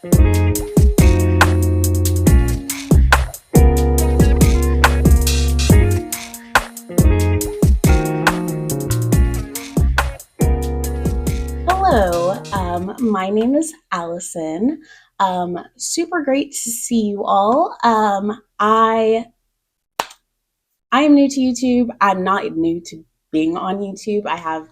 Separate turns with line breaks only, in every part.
Hello, my name is Allison. Super great to see you all. I am new to YouTube. I'm not new to being on YouTube. I have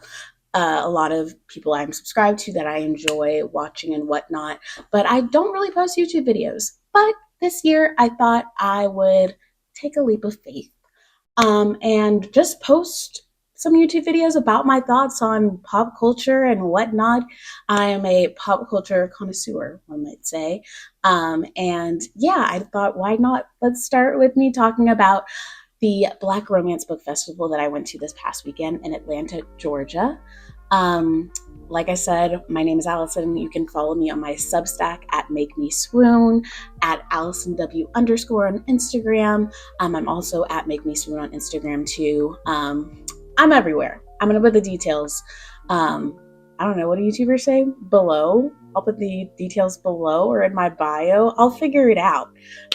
a lot of people I'm subscribed to that I enjoy watching and whatnot, but I don't really post YouTube videos. But this year, I thought I would take a leap of faith and just post some YouTube videos about my thoughts on pop culture and whatnot. I am a pop culture connoisseur, one might say. And yeah, I thought, why not? Let's start with me talking about the Black Romance Book Festival that I went to this past weekend in Atlanta, Georgia. Um, like I said, my name is Allison. You can follow me on my Substack at Make Me Swoon, at Allison W _ on Instagram. I'm also at Make Me Swoon on Instagram too. I'm everywhere. I'm gonna put the details. I don't know, what do YouTubers say? Below. I'll put the details below or in my bio. I'll figure it out.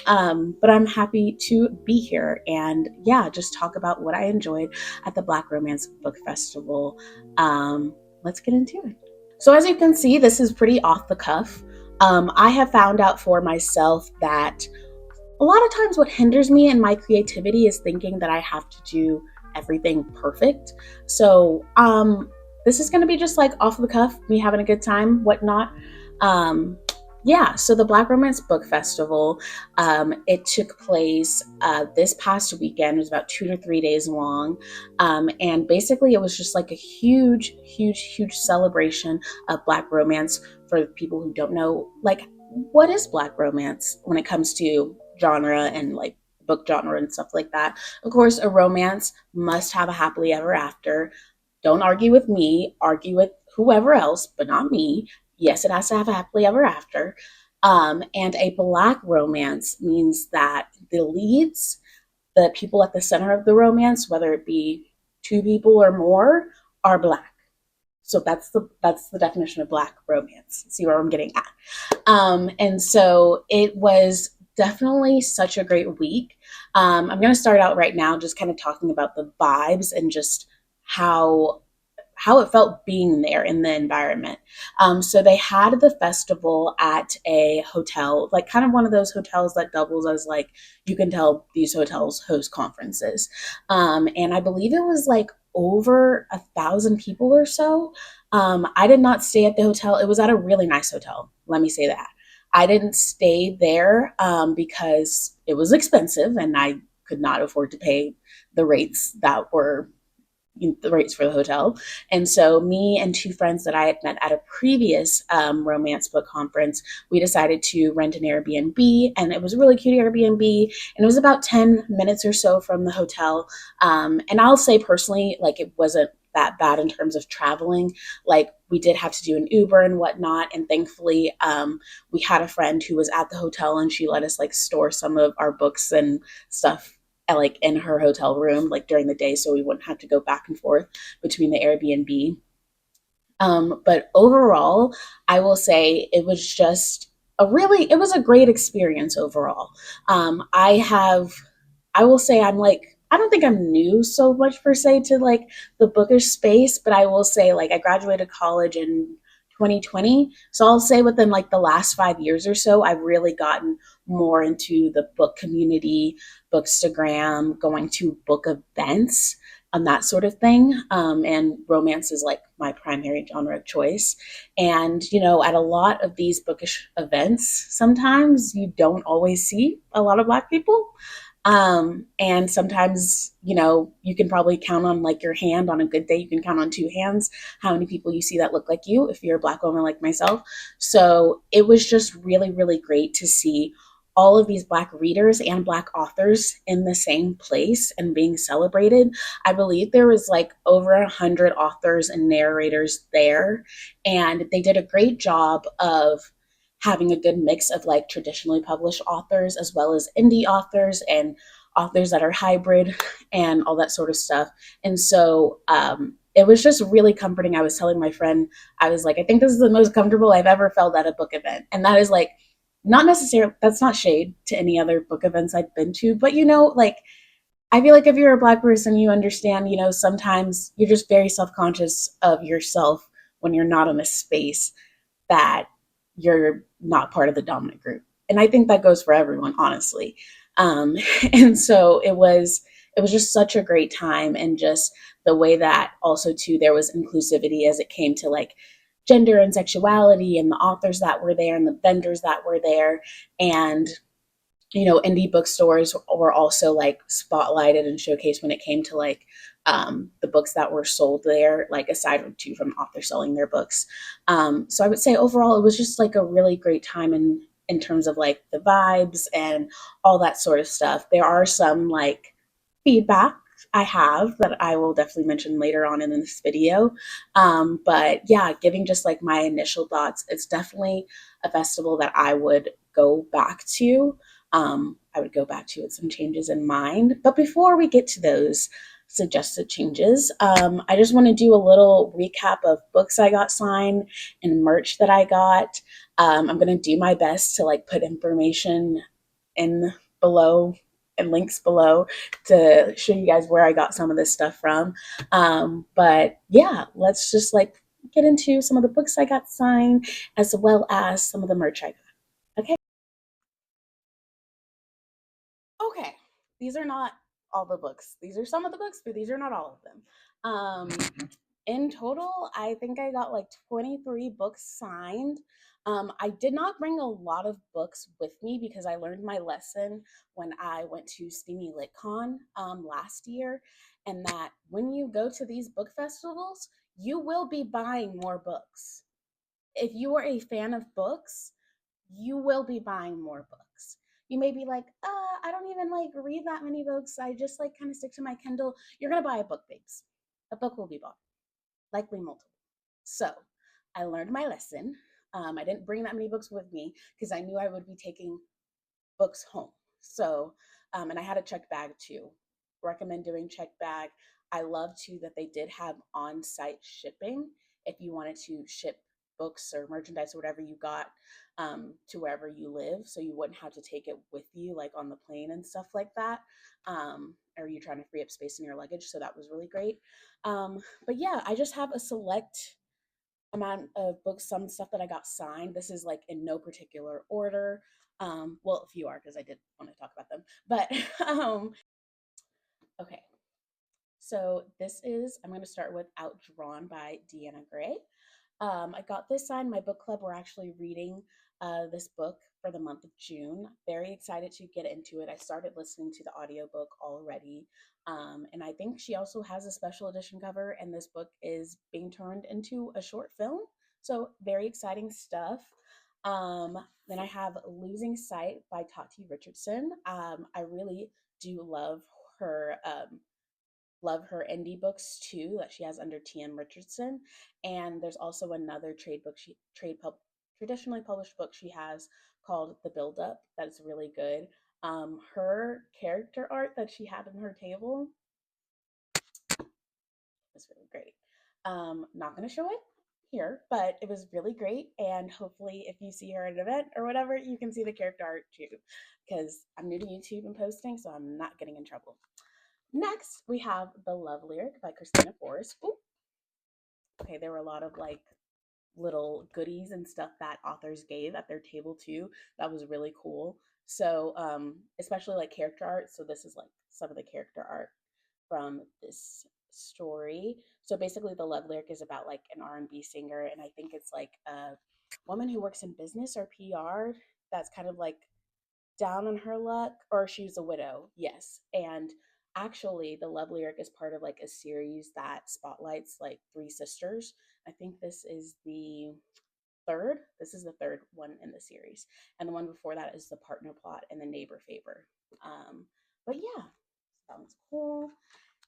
But I'm happy to be here and yeah, just talk about what I enjoyed at the Black Romance Book Festival. Let's get into it. So as you can see, this is pretty off the cuff. I have found out for myself that a lot of times what hinders me in my creativity is thinking that I have to do everything perfect. So this is going to be just like off the cuff, me having a good time, whatnot. Yeah, so the Black Romance Book Festival, it took place this past weekend. It was about 2 to 3 days long. And basically it was just like a huge, huge, huge celebration of Black romance. For people who don't know, like, what is Black romance when it comes to genre and like book genre and stuff like that? Of course, a romance must have a happily ever after. Don't argue with me, argue with whoever else, but not me. Yes, it has to have a happily ever after. And a Black romance means that the leads, the people at the center of the romance, whether it be two people or more, are Black. So that's the definition of Black romance. See where I'm getting at? And so it was definitely such a great week. I'm going to start out right now just kind of talking about the vibes and just how it felt being there in the environment. So they had the festival at a hotel, like kind of one of those hotels that doubles as like, you can tell these hotels host conferences. And I believe it was like over 1,000 people or so. I did not stay at the hotel. It was at a really nice hotel. Let me say that. I didn't stay there because it was expensive and I could not afford to pay the rates that were the rates for the hotel. And so me and two friends that I had met at a previous romance book conference, we decided to rent an Airbnb, and it was a really cute Airbnb, and it was about 10 minutes or so from the hotel. And I'll say personally, like, it wasn't that bad in terms of traveling. Like, we did have to do an Uber and whatnot, and thankfully we had a friend who was at the hotel, and she let us like store some of our books and stuff like in her hotel room, like during the day, so we wouldn't have to go back and forth between the Airbnb. But overall, I will say it was just it was a great experience overall. I will say I'm like, I don't think I'm new so much per se to like the bookish space, but I will say like I graduated college in 2020. So I'll say within like the last 5 years or so, I've really gotten more into the book community, Bookstagram, going to book events, and that sort of thing. And romance is like my primary genre of choice. And, you know, at a lot of these bookish events, sometimes you don't always see a lot of Black people. And sometimes, you know, you can probably count on like your hand on a good day. You can count on two hands how many people you see that look like you if you're a Black woman like myself. So it was just really, really great to see all of these Black readers and Black authors in the same place and being celebrated. I believe there was like over 100 authors and narrators there, and they did a great job of having a good mix of like traditionally published authors as well as indie authors and authors that are hybrid and all that sort of stuff. And so it was just really comforting. I was telling my friend, I was like, I think this is the most comfortable I've ever felt at a book event. And that is like, not necessarily, that's not shade to any other book events I've been to, but like, I feel like if you're a Black person, you understand, sometimes you're just very self conscious of yourself when you're not in a space that you're not part of the dominant group. And I think that goes for everyone, honestly. Um, and so it was just such a great time, and just the way that also too there was inclusivity as it came to like gender and sexuality, and the authors that were there and the vendors that were there. And indie bookstores were also like spotlighted and showcased when it came to like the books that were sold there, like aside from authors selling their books. So I would say overall, it was just like a really great time in terms of like the vibes and all that sort of stuff. There are some like feedback I have that I will definitely mention later on in this video. But yeah, giving just like my initial thoughts, it's definitely a festival that I would go back to. I would go back to with some changes in mind. But before we get to those suggested changes, I just want to do a little recap of books I got signed and merch that I got. I'm going to do my best to like put information in below and links below to show you guys where I got some of this stuff from. But yeah, let's just like get into some of the books I got signed as well as some of the merch I got. Okay. Okay, these are not all the books. These are some of the books, but these are not all of them. In total, I think I got like 23 books signed. I did not bring a lot of books with me because I learned my lesson when I went to Steamy LitCon last year, and that when you go to these book festivals, you will be buying more books. If you are a fan of books, you will be buying more books. You may be like, I don't even like read that many books. I just like kind of stick to my Kindle. You're gonna buy a book, babes. A book will be bought, likely multiple. So I learned my lesson. I didn't bring that many books with me because I knew I would be taking books home. So, and I had a checked bag too. Recommend doing checked bag. I love too that they did have on site shipping if you wanted to ship books or merchandise or whatever you got to wherever you live. So you wouldn't have to take it with you, like on the plane and stuff like that. Or you're trying to free up space in your luggage. So that was really great. But yeah, I just have a select amount of books, some stuff that I got signed. This is like in no particular order. Well, a few are because I did want to talk about them. But okay, so this is, I'm going to start with Outdrawn by Deanna Gray. I got this signed. My book club, we're actually reading this book for the month of June. Very excited to get into it. I started listening to the audiobook already. And I think she also has a special edition cover, and this book is being turned into a short film. So, very exciting stuff. Then I have Losing Sight by Tati Richardson. I really do her love her indie books too that she has under TM Richardson. And there's also another traditionally published book she has called The Build Up that's really good. Her character art that she had on her table was really great. Not going to show it here, but it was really great. And hopefully, if you see her at an event or whatever, you can see the character art too. Because I'm new to YouTube and posting, so I'm not getting in trouble. Next, we have The Love Lyric by Christina Forrest. Ooh, okay, there were a lot of like little goodies and stuff that authors gave at their table too. That was really cool. So, especially like character art. So this is like some of the character art from this story. So basically, The Love Lyric is about like an R&B singer, and I think it's like a woman who works in business or PR that's kind of like down on her luck, or she's a widow. Yes. And actually, The Love Lyric is part of like a series that spotlights like three sisters. I think this is the third. This is the third one in the series. And the one before that is The Partner Plot and The Neighbor Favor. But yeah, that one's cool.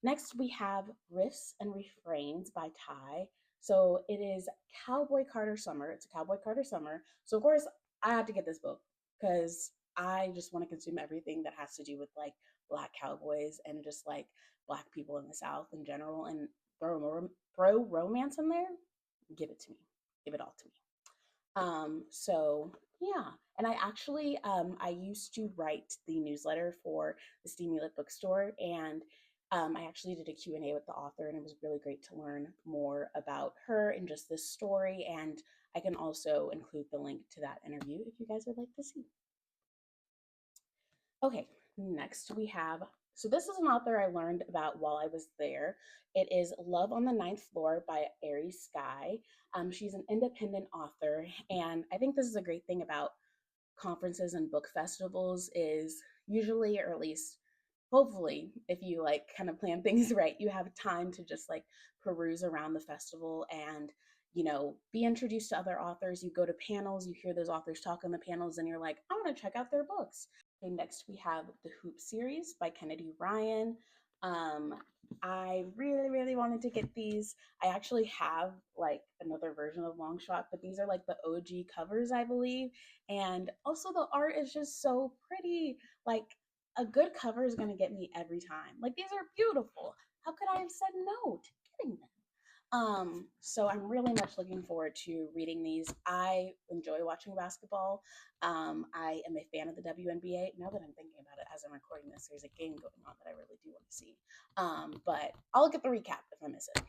Next, we have Riffs and Refrains by Ty. So it is Cowboy Carter Summer. It's a Cowboy Carter Summer. So, of course, I had to get this book because I just want to consume everything that has to do with like Black cowboys and just like Black people in the South in general, and throw romance in there, give it to me. Give it all to me. So yeah, and I used to write the newsletter for the Steamy Lit bookstore, and I actually did a Q&A with the author, and it was really great to learn more about her and just this story. And I can also include the link to that interview if you guys would like to see. Okay, next we have, so this is an author I learned about while I was there. It is Love on the Ninth Floor by Aries Sky. She's an independent author, and I think this is a great thing about conferences and book festivals is usually, or at least hopefully, if you like kind of plan things right, you have time to just like peruse around the festival and be introduced to other authors. You go to panels, you hear those authors talk on the panels, and you're like, I want to check out their books. Okay, next we have the Hoop series by Kennedy Ryan. Um, I really, really wanted to get these. I actually have like another version of Longshot, but these are like the OG covers, I believe. And also the art is just so pretty. Like a good cover is going to get me every time. Like these are beautiful. How could I have said no to getting them? So I'm really much looking forward to reading these. I enjoy watching basketball. I am a fan of the WNBA. Now that I'm thinking about it as I'm recording this, there's a game going on that I really do want to see. But I'll get the recap if I miss it.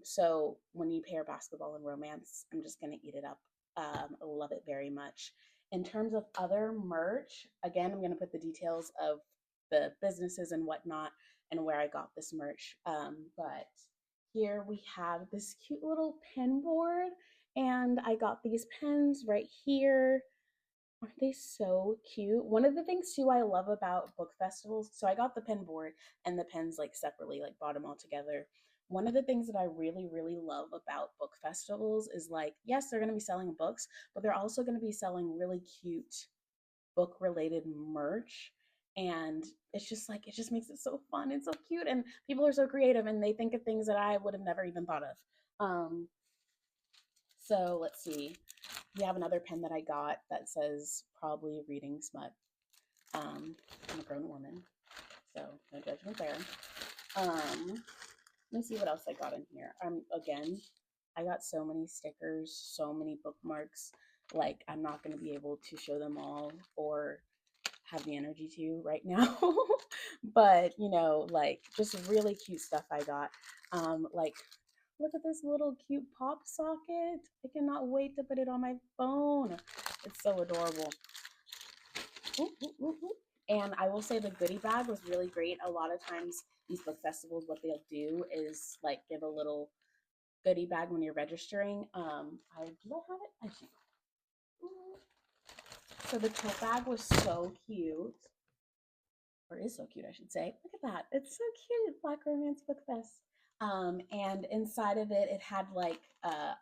So when you pair basketball and romance, I'm just going to eat it up. I love it very much. In terms of other merch, again, I'm going to put the details of the businesses and whatnot and where I got this merch. But here we have this cute little pen board, and I got these pens right here. Aren't they so cute? One of the things too I love about book festivals, so I got the pen board and the pens like separately, like bought them all together. One of the things that I really, really love about book festivals is like, yes, they're going to be selling books, but they're also going to be selling really cute book related merch. And it's just like, it just makes it so fun and so cute. And people are so creative and they think of things that I would have never even thought of. So let's see. We have another pen that I got that says probably reading smut. I'm a grown woman, so no judgment there. Let me see what else I got in here. Again, I got so many stickers, so many bookmarks. Like I'm not going to be able to show them all or have the energy to right now. But like just really cute stuff I got. Like look at this little cute pop socket. I cannot wait to put it on my phone. It's so adorable. Ooh, ooh, ooh, ooh. And I will say the goodie bag was really great. A lot of times these book festivals, what they'll do is like give a little goodie bag when you're registering. I do I have it? I should. So the tote bag was so cute, or is so cute, I should say. Look at that. It's so cute. Black Romance Book Fest. And inside of it, it had like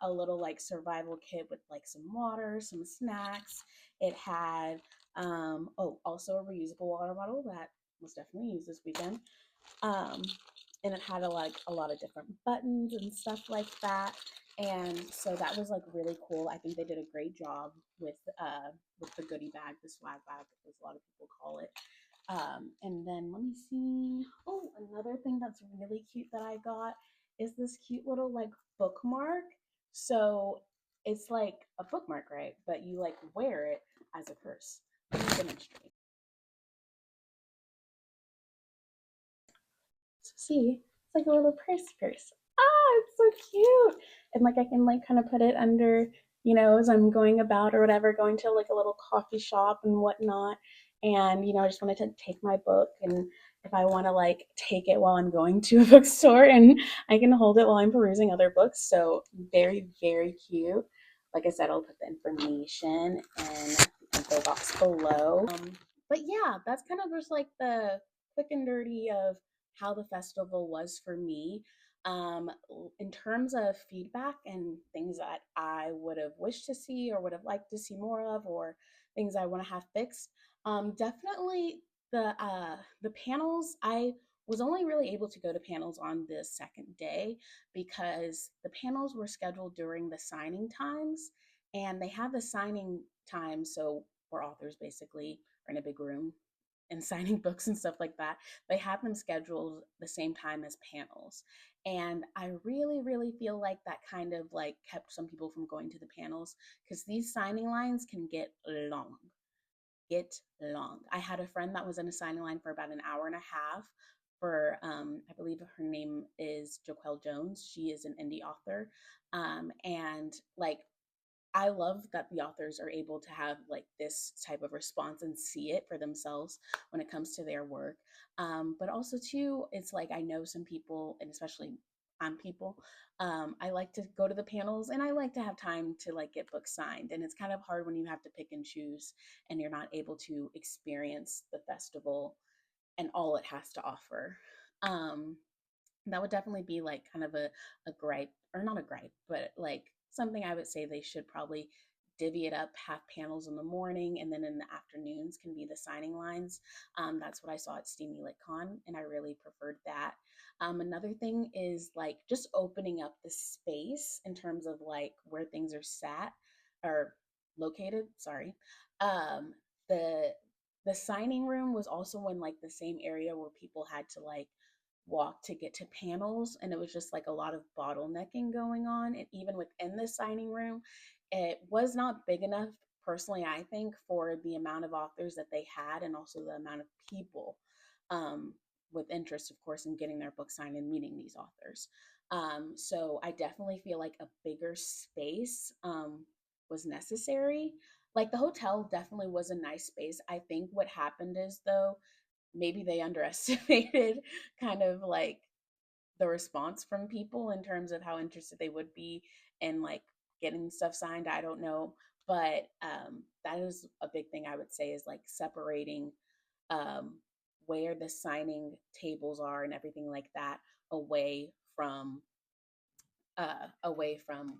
a little like survival kit with like some water, some snacks. It had, also a reusable water bottle that was definitely used this weekend. Um, and it had a lot of different buttons and stuff like that. And so that was like really cool. I think they did a great job with the goodie bag, the swag bag, as a lot of people call it. And then let me see. Oh, another thing that's really cute that I got is this cute little like bookmark. So it's like a bookmark, right? But you like wear it as a purse. Let me demonstrate. So see, it's like a little purse. Ah, it's so cute. And like I can like kind of put it under, as I'm going about or whatever, going to like a little coffee shop and whatnot. And I just wanted to take my book, and if I want to like take it while I'm going to a bookstore, and I can hold it while I'm perusing other books. So very, very cute. Like I said, I'll put the information in the info box below. But yeah, that's kind of just like the quick and dirty of how the festival was for me. Um, in terms of feedback and things that I would have wished to see or would have liked to see more of, or things I want to have fixed, definitely the panels. I was only really able to go to panels on the second day because the panels were scheduled during the signing times, and they had the signing time so for authors basically are in a big room and signing books and stuff like that, they had them scheduled the same time as panels. And I really, really feel like that kind of like kept some people from going to the panels because these signing lines can get long. I had a friend that was in a signing line for about an hour and a half for, I believe her name is Joquel Jones. She is an indie author. And like, I love that the authors are able to have like this type of response and see it for themselves when it comes to their work. But also too, it's like I know some people, and especially I'm people. I like to go to the panels and I like to have time to like get books signed. And it's kind of hard when you have to pick and choose and you're not able to experience the festival and all it has to offer. Um, that would definitely be like kind of a gripe, or not a gripe, but like something I would say they should probably divvy it up, have panels in the morning, and then in the afternoons can be the signing lines. That's what I saw at Steamy Lake Con, and I really preferred that. Another thing is like just opening up the space in terms of like where things are sat or located. Sorry. Um, the the signing room was also in like the same area where people had to like walk to get to panels, and it was just like a lot of bottlenecking going on. And even within the signing room, it was not big enough, personally, I think, for the amount of authors that they had and also the amount of people um, with interest, of course, in getting their book signed and meeting these authors. So I definitely feel like a bigger space was necessary. Like the hotel definitely was a nice space. I think what happened is, though, maybe they underestimated kind of like the response from people in terms of how interested they would be in like getting stuff signed. I don't know. But that is a big thing I would say, is like separating um, where the signing tables are and everything like that away from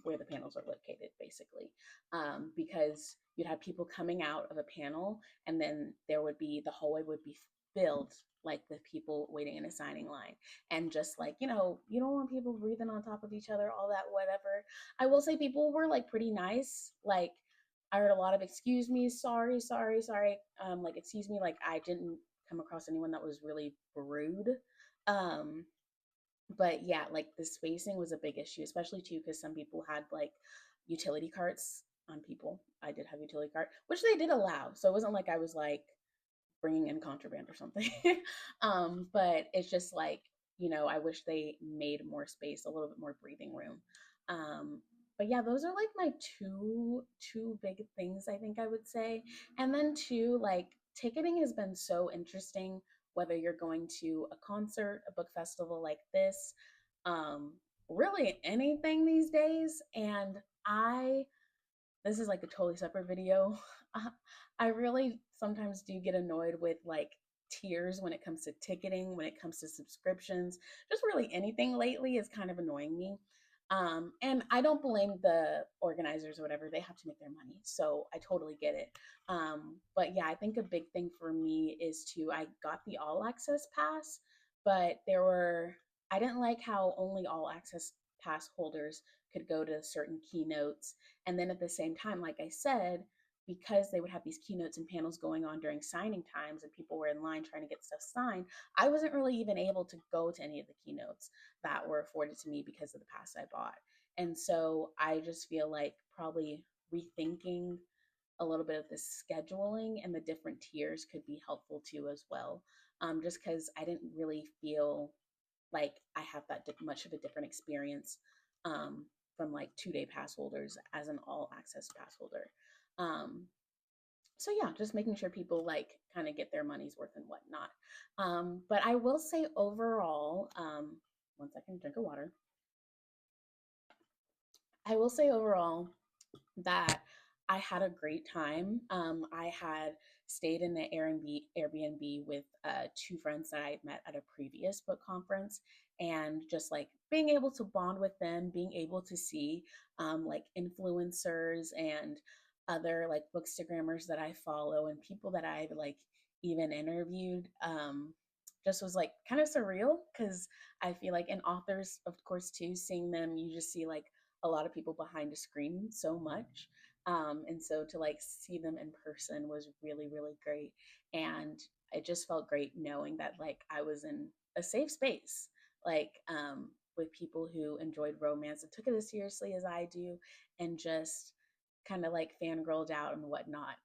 where the panels are located, basically. Because you'd have people coming out of a panel, and then the hallway would be filled like with people waiting in a signing line. And just like, you don't want people breathing on top of each other, all that, whatever. I will say people were like pretty nice. Like, I heard a lot of excuse me, sorry, sorry, sorry. Like, excuse me, like I didn't come across anyone that was really rude. Um, but yeah, like the spacing was a big issue, especially too because some people had like utility carts on people. I did have utility cart, which they did allow, so it wasn't like I was like bringing in contraband or something. But it's just like, I wish they made more space, a little bit more breathing room. um but yeah, those are like my two big things, I think I would say. And then two, like, ticketing has been so interesting, whether you're going to a concert, a book festival like this, um really anything these days. And I this is like a totally separate video. I really sometimes do get annoyed with like tiers when it comes to ticketing, when it comes to subscriptions, just really anything lately is kind of annoying me. And I don't blame the organizers or whatever, they have to make their money. So I totally get it. But yeah, I think a big thing for me is I got the all access pass, but I didn't like how only all access pass holders could go to certain keynotes. And then at the same time, like I said, because they would have these keynotes and panels going on during signing times and people were in line trying to get stuff signed, I wasn't really even able to go to any of the keynotes that were afforded to me because of the pass I bought. And so I just feel like probably rethinking a little bit of the scheduling and the different tiers could be helpful too as well. Just because I didn't really feel like I have that much of a different experience from like 2-day pass holders as an all access pass holder. Um, so yeah, just making sure people like kind of get their money's worth and whatnot. But I will say overall, one second, drink of water. I will say overall that I had a great time. I had stayed in the Airbnb with two friends that I had met at a previous book conference, and just like being able to bond with them, being able to see like influencers and other like bookstagrammers that I follow and people that I've like even interviewed. Just was like kind of surreal because I feel like in authors, of course, too, seeing them, you just see like a lot of people behind a screen so much. And so to like see them in person was really, really great. And it just felt great knowing that like I was in a safe space, like with people who enjoyed romance and took it as seriously as I do, and just kind of like fangirled out and whatnot.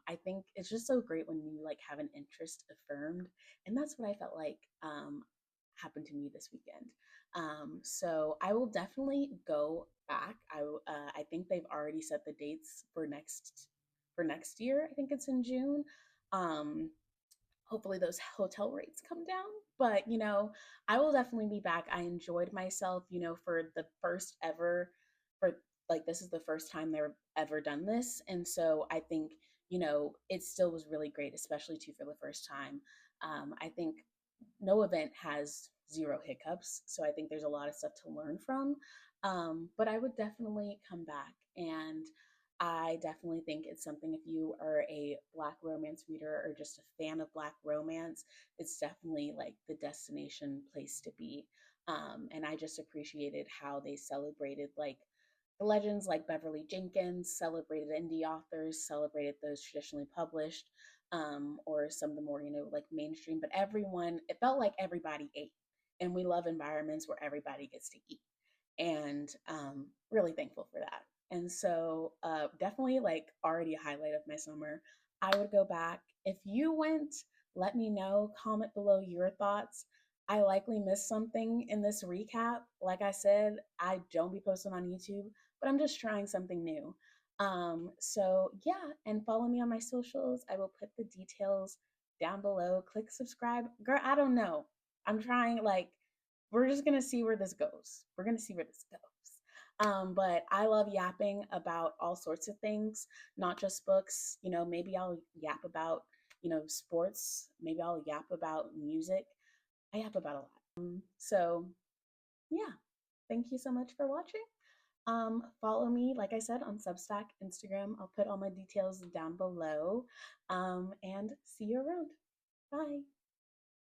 I think it's just so great when you like have an interest affirmed, and that's what I felt like happened to me this weekend. So I will definitely go back. I think they've already set the dates for next year. I think it's in June. Um, Hopefully those hotel rates come down. But, I will definitely be back. I enjoyed myself, for the first ever, for like, this is the first time they've ever done this. And so I think, it still was really great, especially too for the first time. I think no event has zero hiccups. So I think there's a lot of stuff to learn from. But I would definitely come back. And I definitely think it's something, if you are a Black romance reader or just a fan of Black romance, it's definitely like the destination place to be. And I just appreciated how they celebrated like the legends like Beverly Jenkins, celebrated indie authors, celebrated those traditionally published, or some of the more, like mainstream, but everyone, it felt like everybody ate. And we love environments where everybody gets to eat. And really thankful for that. And so definitely like already a highlight of my summer. I would go back. If you went, let me know, comment below your thoughts. I likely missed something in this recap. Like I said, I don't be posting on YouTube, but I'm just trying something new. So yeah, and follow me on my socials. I will put the details down below. Click subscribe. Girl, I don't know. I'm trying, like, we're just gonna see where this goes. We're gonna see where this goes. But I love yapping about all sorts of things, not just books. Maybe I'll yap about, sports. Maybe I'll yap about music. I yap about a lot. So yeah, thank you so much for watching. Follow me, like I said, on Substack, Instagram. I'll put all my details down below. And see you around. Bye.